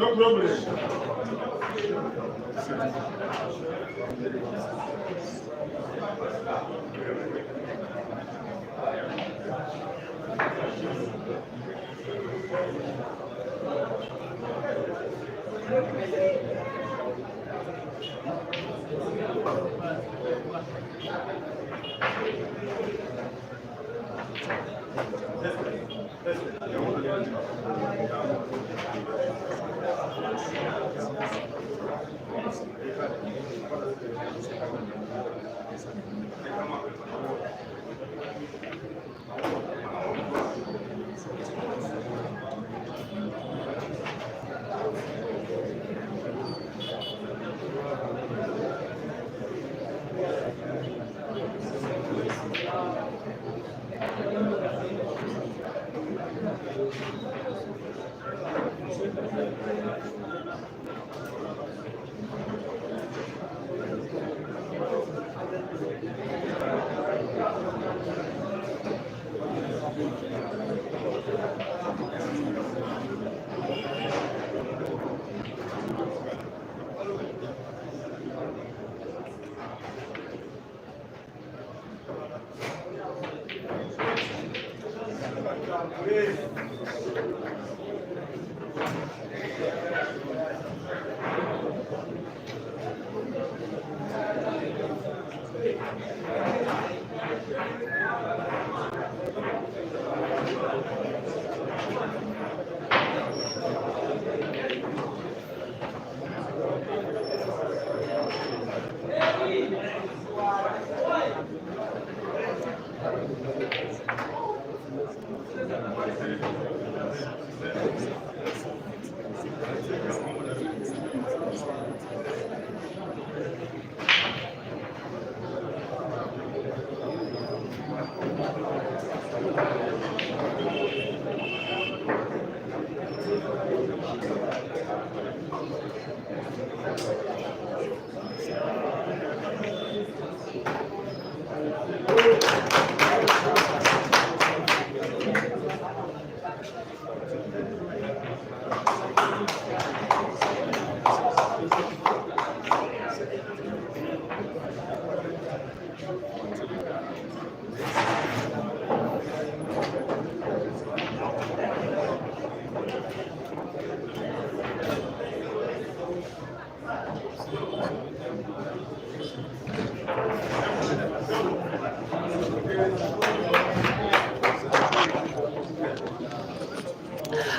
No problem.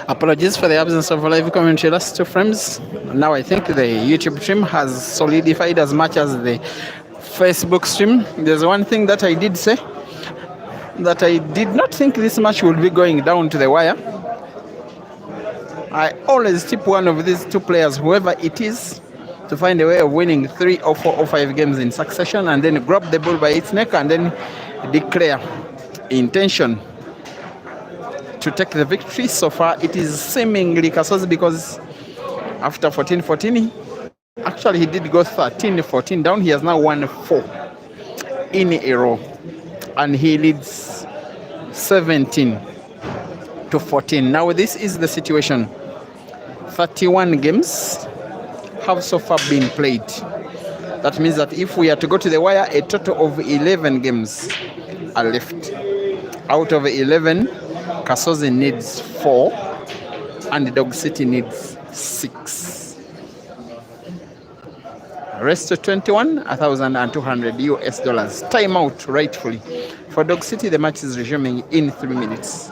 Apologies for the absence of live commentary last 2 frames. Now I think the YouTube stream has solidified as much as the Facebook stream. There's one thing that I did say, that I did not think this match would be going down to the wire. I always tip one of these 2 players, whoever it is, to find a way of winning 3 or 4 or 5 games in succession and then grab the bull by its neck and then declare intention to take the victory. So far, it is seemingly Kasozi because after 14-14, actually he did go 13-14 down. He has now won 4 in a row, and he leads 17-14. Now this is the situation. 31 games have so far been played. That means that if we are to go to the wire, a total of 11 games are left. Out of 11, Kasozi needs 4 and Dog City needs 6. Rest of 21, 1,200 US dollars. Timeout rightfully. For Dog City, the match is resuming in 3 minutes.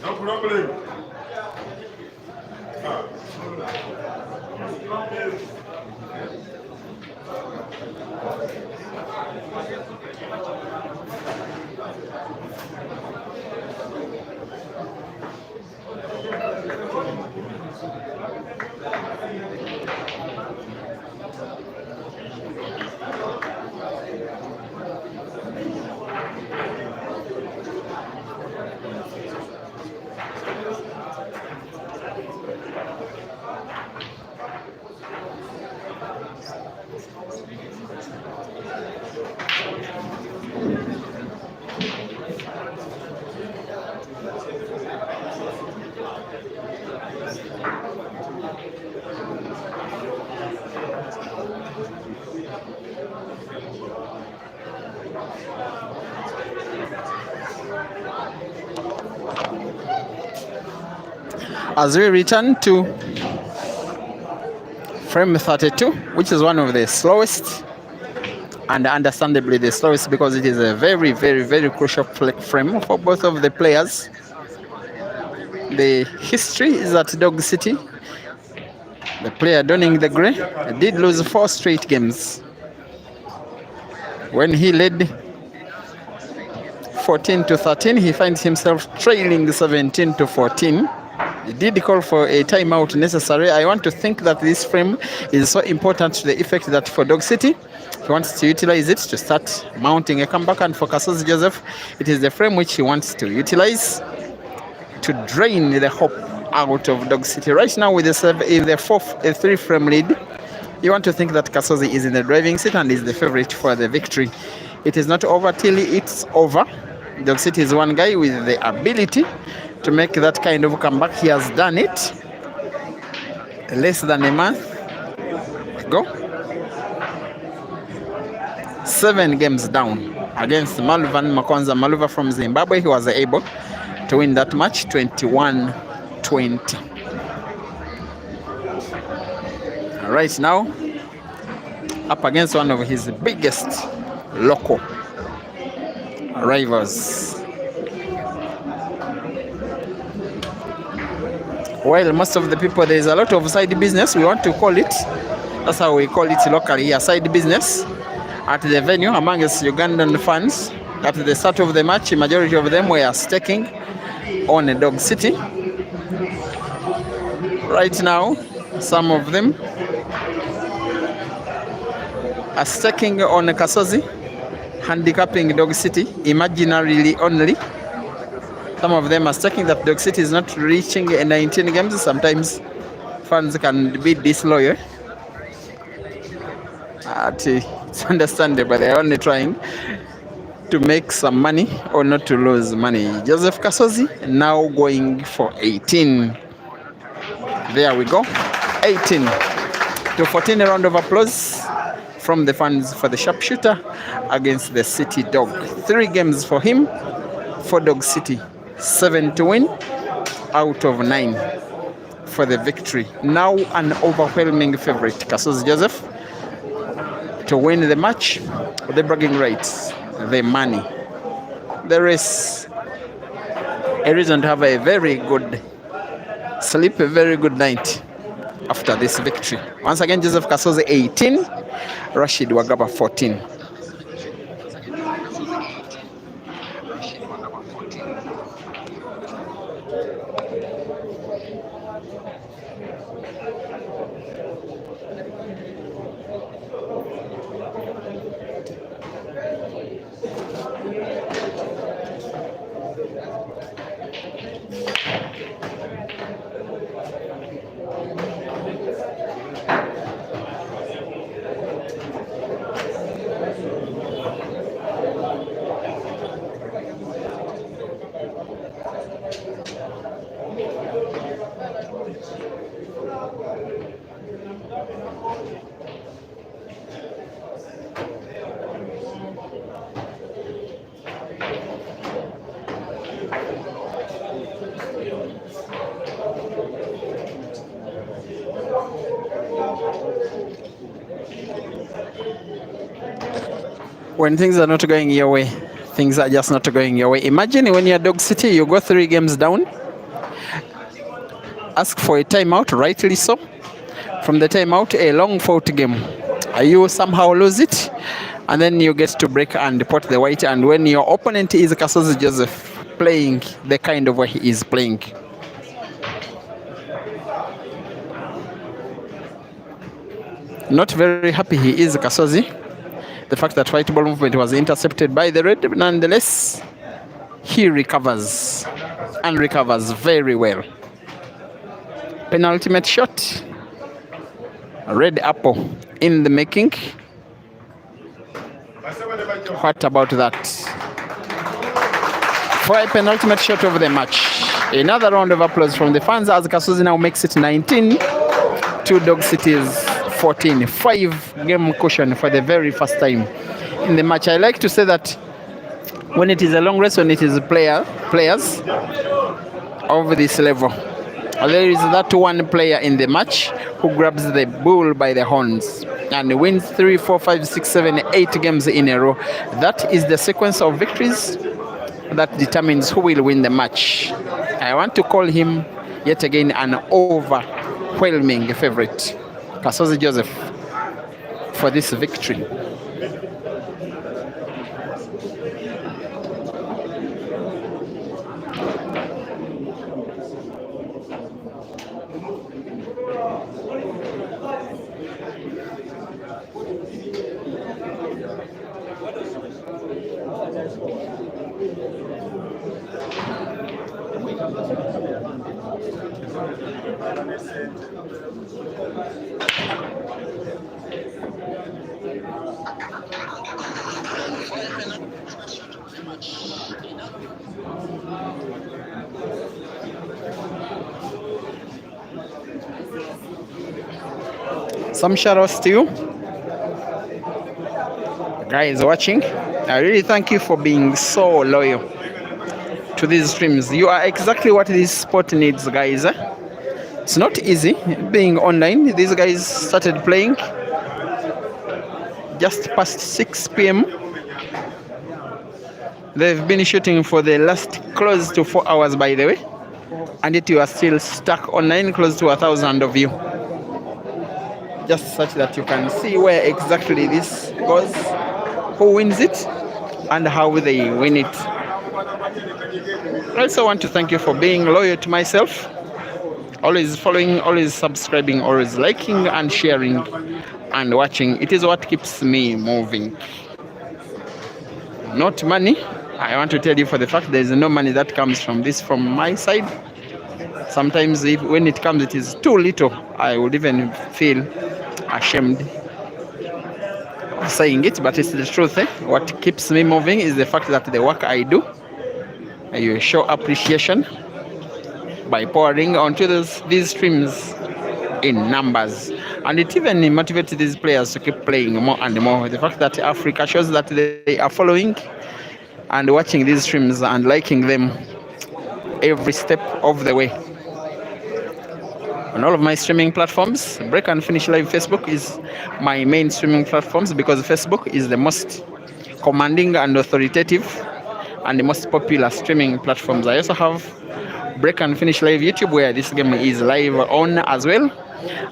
No problem. As we return to frame 32, which is one of the slowest, and understandably the slowest because it is a very, very, very crucial frame for both of the players. The history is at Dog City. The player donning the grey did lose 4 straight games. When he led 14-13, he finds himself trailing 17-14. He did call for a timeout necessary. I want to think that this frame is so important to the effect that for Dog City, he wants to utilize it to start mounting a comeback, and for Kasozi Joseph, it is the frame which he wants to utilize to drain the hope out of Dog City. Right now, with the 3-frame lead, you want to think that Kasozi is in the driving seat and is the favorite for the victory. It is not over till it's over. Dog City is one guy with the ability to make that kind of comeback. He has done it less than a month ago. 7 games down against Maluvan Makwanza Maluva from Zimbabwe. He was able to win that match 21 20. Right now, up against one of his biggest local rivals. While most of the people, there's a lot of side business, we want to call it. That's how we call it locally here, side business at the venue amongst Ugandan fans. At the start of the match, majority of them were staking on Dog City. Right now, some of them are staking on Kasozi, handicapping Dog City imaginarily only. Some of them are staking that Dog City is not reaching 19 games. Sometimes fans can be disloyal. It's understandable, they're only trying to make some money or not to lose money. Joseph Kasozi now going for 18. There we go. 18 to 14. A round of applause from the fans for the sharpshooter against the City Dog. 3 games for him, for Dog City. 7 to win out of 9 for the victory. Now an overwhelming favorite, Kasozi Joseph, to win the match, the bragging rights, the money. There is a reason to have a very good sleep, a very good night after this victory. Once again, Joseph Kasozi 18, Rashid Wagaba 14. When things are not going your way, things are just not going your way. Imagine when you're Dog City, you go 3 games down, ask for a timeout, rightly so. From the timeout, a long fought game. You somehow lose it, and then you get to break and pot the white. And when your opponent is Kasozi Joseph playing the kind of way he is playing, not very happy he is, Kasozi. The fact that white ball movement was intercepted by the red, nonetheless, he recovers and recovers very well. Penultimate shot, red apple in the making. What about that? For a penultimate shot of the match. Another round of applause from the fans as Kasozi now makes it 19 to Dog City's 14. 5 game cushion for the very first time in the match. I like to say that when it is a long race, when it is players of this level, there is that one player in the match who grabs the bull by the horns and wins 3, 4, 5, 6, 7, 8 games in a row. That is the sequence of victories that determines who will win the match. I want to call him yet again an overwhelming favorite, Kasozi Joseph, for this victory. Some shout-outs to you guys watching. I really thank you for being so loyal to these streams. You are exactly what this sport needs, guys. It's not easy being online. These guys started playing just past 6 p.m. They've been shooting for the last close to 4 hours, by the way, and yet you are still stuck online, close to 1,000 of you. Just such that you can see where exactly this goes, who wins it, and how they win it. I also want to thank you for being loyal to myself, always following, always subscribing, always liking and sharing and watching. It is what keeps me moving. Not money. I want to tell you for the fact there is no money that comes from this from my side. Sometimes when it comes, it is too little. I would even feel ashamed of saying it, but it's the truth. What keeps me moving is the fact that the work I do, you show appreciation by pouring onto these streams in numbers, and it even motivates these players to keep playing more and more. The fact that Africa shows that they are following and watching these streams and liking them every step of the way. On all of my streaming platforms, Break and Finish Live Facebook is my main streaming platforms because Facebook is the most commanding and authoritative and the most popular streaming platforms. I also have Break and Finish Live YouTube, where this game is live on as well.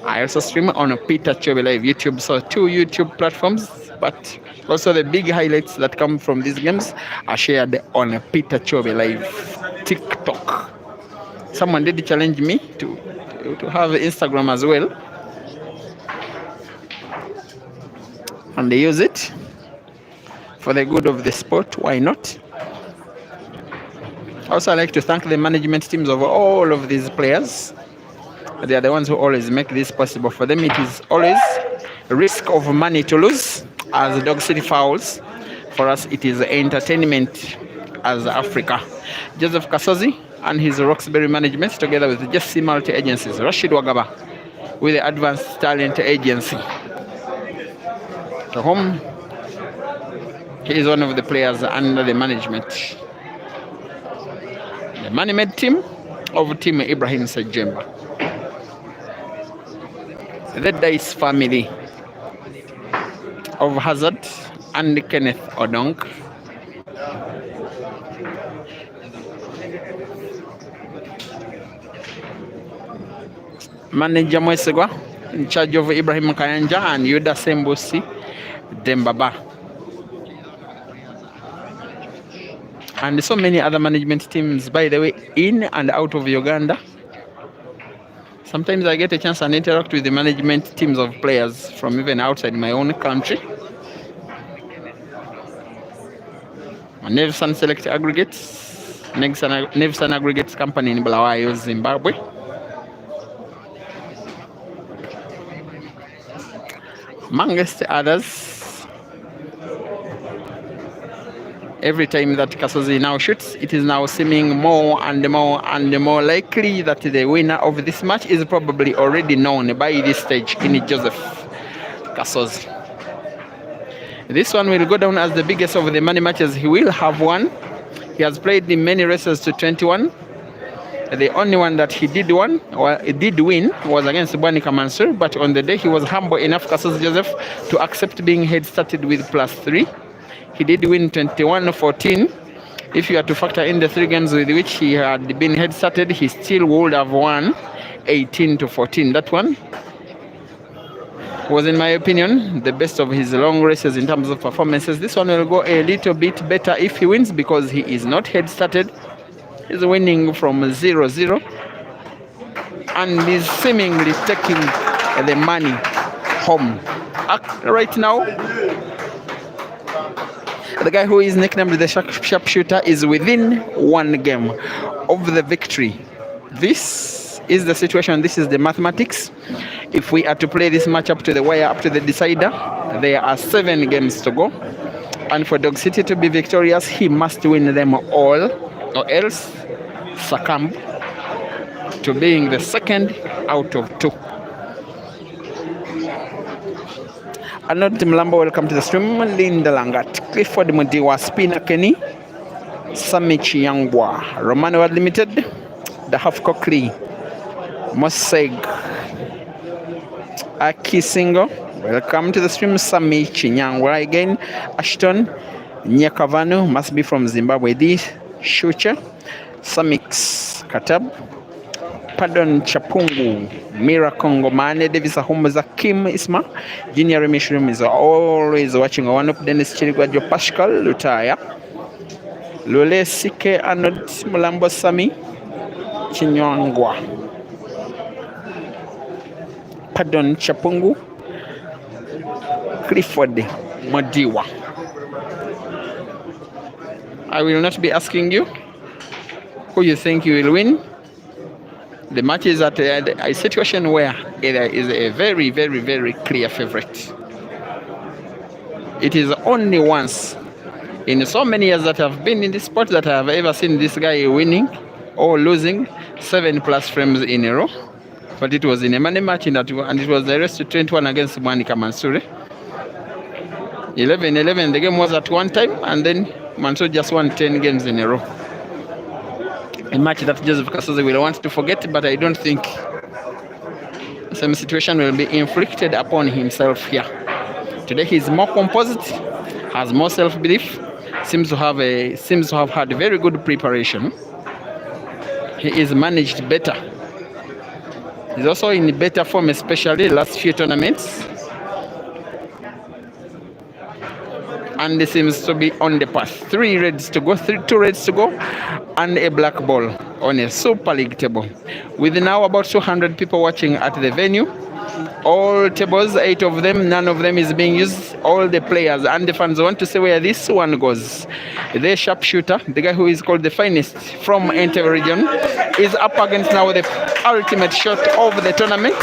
I also stream on Peter Chobe Live YouTube, so 2 YouTube platforms, but also the big highlights that come from these games are shared on Peter Chobe Live TikTok. Someone did challenge me to have Instagram as well, and they use it for the good of the sport. Why not? Also, I'd like to thank the management teams of all of these players. They are the ones who always make this possible. For them, it is always a risk of money to lose as Dog City Fowls. For us, it is entertainment as Africa. Joseph Kasozi and his Roxbury management, together with Jesse Multi Agencies, Rashid Wagaba with the Advanced Talent Agency, to whom he is one of the players under the management. The man-made team of Team Ibrahim Sejemba. The Dice family of Hazard and Kenneth Odong. Manager Mwesegwa, in charge of Ibrahim Kayanja and Yuda Sembosi Dembaba. And so many other management teams, by the way, in and out of Uganda. Sometimes I get a chance and interact with the management teams of players from even outside my own country. Nevsan Select Aggregates, Nevsan Aggregates Company in Bulawayo, Zimbabwe. Amongst others. Every time that Kasozi now shoots, it is now seeming more and more and more likely that the winner of this match is probably already known by this stage in Joseph Kasozi. This one will go down as the biggest of the many matches he will have won. He has played in many races to 21. The only one that he did win was against Bwanika Mansur, but on the day he was humble enough, Kasozi Joseph, to accept being head started with +3. He did win 21-14. If you are to factor in the 3 games with which he had been head started, he still would have won 18-14. That one was, in my opinion, the best of his long races in terms of performances. This one will go a little bit better if he wins because he is not head started. He's winning from 0-0 and is seemingly taking the money home. Right now, the guy who is nicknamed the sharpshooter is within 1 game of the victory. This is the situation. This is the mathematics. If we are to play this match up to the wire, up to the decider, there are 7 games to go. And for Dog City to be victorious, he must win them all, or else succumb to being the second out of 2. Arnold Mlambo, welcome to the stream. Linda Langat, Clifford Mudiwa, Spina Kenny, Sami Chiangwa, Romano Limited, the Half Cockly, Moseg, Aki Singo. Welcome to the stream, Sami Chinyangwa again. Ashton, Nyakavanu, must be from Zimbabwe. D. Shucha, Samix Katab, Pardon Chapungu, Mira Kongo Mane, Davis Ahumuza Kim Isma, Junior Remishrum is always watching. One up Dennis Chirigwajo Pascal, Lutaya, Lule Sike Anod Mulambo Sami, Chinyangwa, Pardon Chapungu, Clifford Modiwa. I will not be asking you who you think you will win. The match is at a situation where there is a very, very, very clear favorite. It is only once in so many years that I've been in this sport that I have ever seen this guy winning or losing 7+ frames in a row. But it was in a money match, and it was the rest to 21 against Monica Mansour. 11-11, the game was at one time, and then Mansour just won 10 games in a row. A match that Joseph Kasozi will want to forget, but I don't think the same situation will be inflicted upon himself here. Today he's more composed, has more self-belief, seems to have had very good preparation. He is managed better. He's also in better form, especially the last few tournaments. And he seems to be on the path. 2 reds to go, and a black ball on a Super League table. With now about 200 people watching at the venue. All tables, 8 of them, none of them is being used. All the players and the fans want to see where this one goes. The sharpshooter, the guy who is called the finest from Entebbe region, is up against now the ultimate shot of the tournament.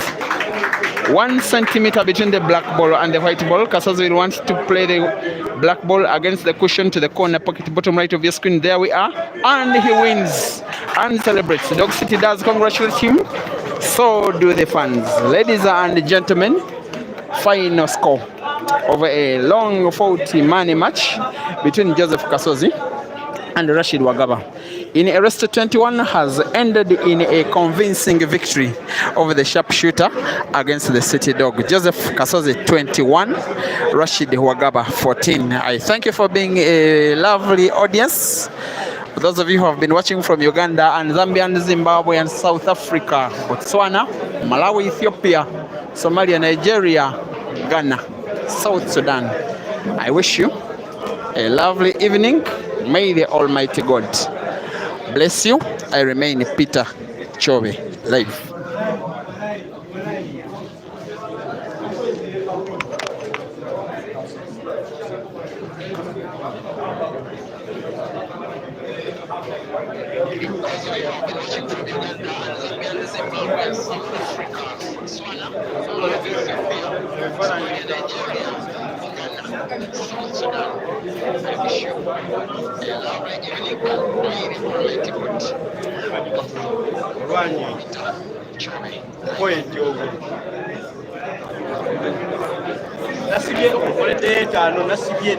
1 centimeter between the black ball and the white ball. Kasozi will want to play the black ball against the cushion to the corner pocket, bottom right of your screen. There we are. And he wins and celebrates. Dog City does congratulate him. So do the fans. Ladies and gentlemen, final score over a long 40-money match between Joseph Kasozi and Rashid Wagaba in Arrest 21 has ended in a convincing victory over the sharpshooter against the City Dog. Joseph Kasozi 21, Rashid Wagaba 14. I thank you for being a lovely audience. For those of you who have been watching from Uganda and Zambia and Zimbabwe and South Africa, Botswana, Malawi, Ethiopia, Somalia, Nigeria, Ghana, South Sudan, I wish you a lovely evening. May the Almighty God bless you. I remain Peter Chobe, live.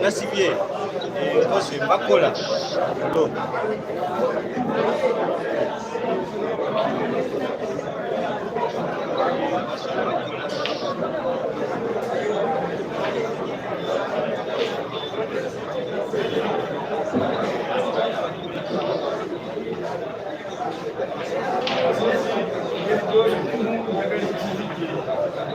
Nasibye koze bakola lo